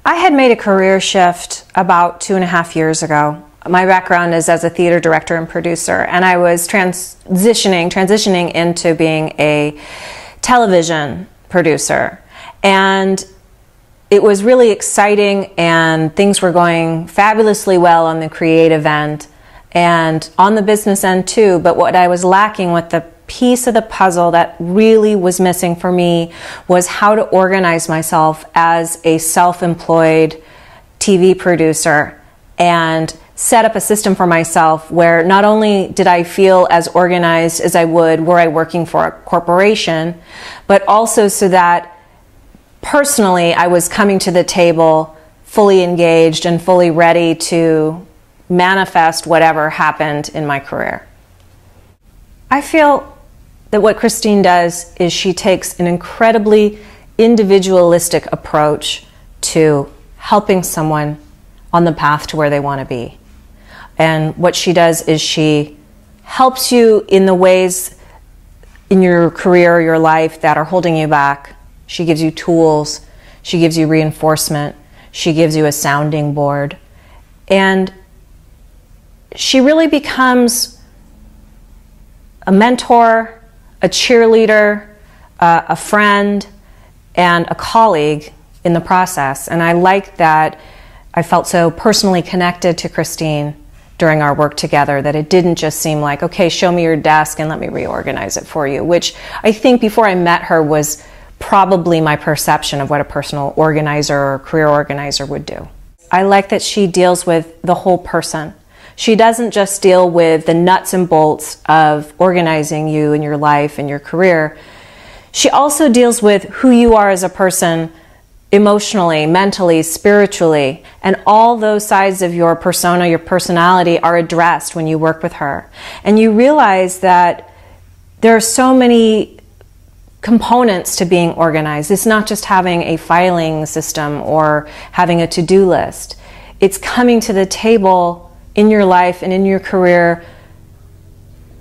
I had made a career shift about 2.5 years ago. My background is as a theater director and producer, and I was transitioning into being a television producer. And it was really exciting, and things were going fabulously well on the creative end and on the business end too. But what I was lacking, with the piece of the puzzle that really was missing for me, was how to organize myself as a self-employed TV producer and set up a system for myself where not only did I feel as organized as I would were I working for a corporation, but also so that personally I was coming to the table fully engaged and fully ready to manifest whatever happened in my career. I feel that what Kristine does is she takes an incredibly individualistic approach to helping someone on the path to where they want to be. And what she does is she helps you in the ways in your career, your life, that are holding you back. She gives you tools, she gives you reinforcement, she gives you a sounding board. And she really becomes a mentor, a cheerleader, a friend, and a colleague in the process. And I like that I felt so personally connected to Kristine during our work together, that it didn't just seem like, okay, show me your desk and let me reorganize it for you, which I think before I met her was probably my perception of what a personal organizer or career organizer would do. I like that she deals with the whole person. She doesn't just deal with the nuts and bolts of organizing you and your life and your career. She also deals with who you are as a person, emotionally, mentally, spiritually, and all those sides of your persona, your personality, are addressed when you work with her. And you realize that there are so many components to being organized. It's not just having a filing system or having a to-do list. It's coming to the table in your life and in your career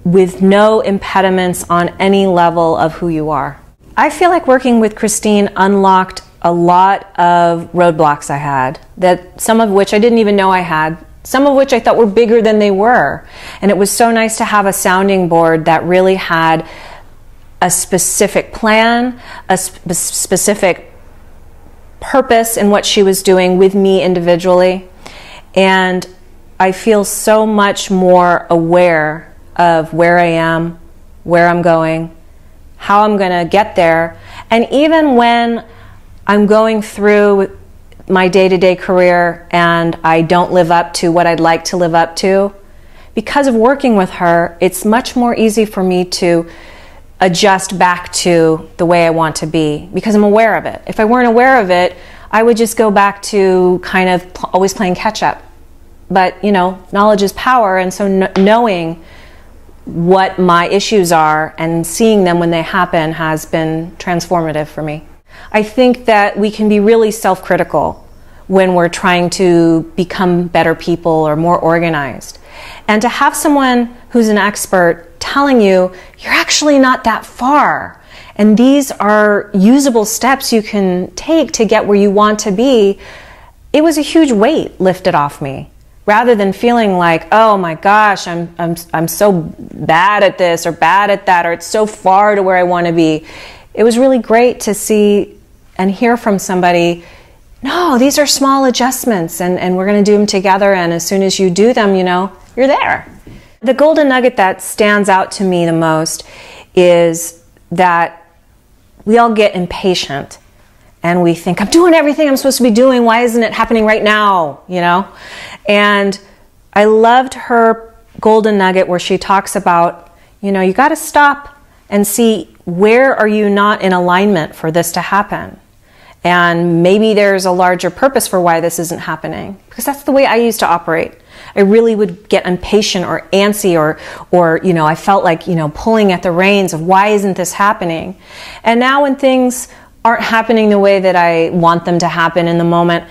with no impediments on any level of who you are. I feel like working with Kristine unlocked a lot of roadblocks I had, that some of which I didn't even know I had, some of which I thought were bigger than they were. And it was so nice to have a sounding board that really had a specific plan, a specific purpose in what she was doing with me individually. And I feel so much more aware of where I am, where I'm going, how I'm going to get there. And even when I'm going through my day-to-day career and I don't live up to what I'd like to live up to, because of working with her, it's much more easy for me to adjust back to the way I want to be, because I'm aware of it. If I weren't aware of it, I would just go back to kind of always playing catch-up. But, you know, knowledge is power, and so knowing what my issues are and seeing them when they happen has been transformative for me. I think that we can be really self-critical when we're trying to become better people or more organized. And to have someone who's an expert telling you, you're actually not that far, and these are usable steps you can take to get where you want to be, it was a huge weight lifted off me. Rather than feeling like, oh my gosh, I'm so bad at this or bad at that, or it's so far to where I want to be. It was really great to see and hear from somebody, no, these are small adjustments, and we're going to do them together, and as soon as you do them, you know, you're there. The golden nugget that stands out to me the most is that we all get impatient and we think, I'm doing everything I'm supposed to be doing, why isn't it happening right now, you know? And I loved her golden nugget where she talks about, you know, you got to stop and see, where are you not in alignment for this to happen? And maybe there's a larger purpose for why this isn't happening, because that's the way I used to operate. I really would get impatient or antsy, or you know, I felt like, you know, pulling at the reins of why isn't this happening? And now when things aren't happening the way that I want them to happen in the moment,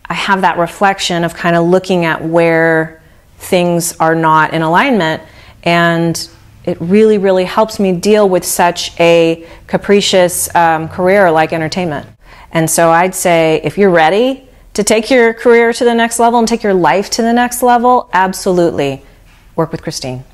I have that reflection of kind of looking at where things are not in alignment, and it really, really helps me deal with such a capricious career like entertainment. And so I'd say, if you're ready to take your career to the next level and take your life to the next level, absolutely work with Kristine.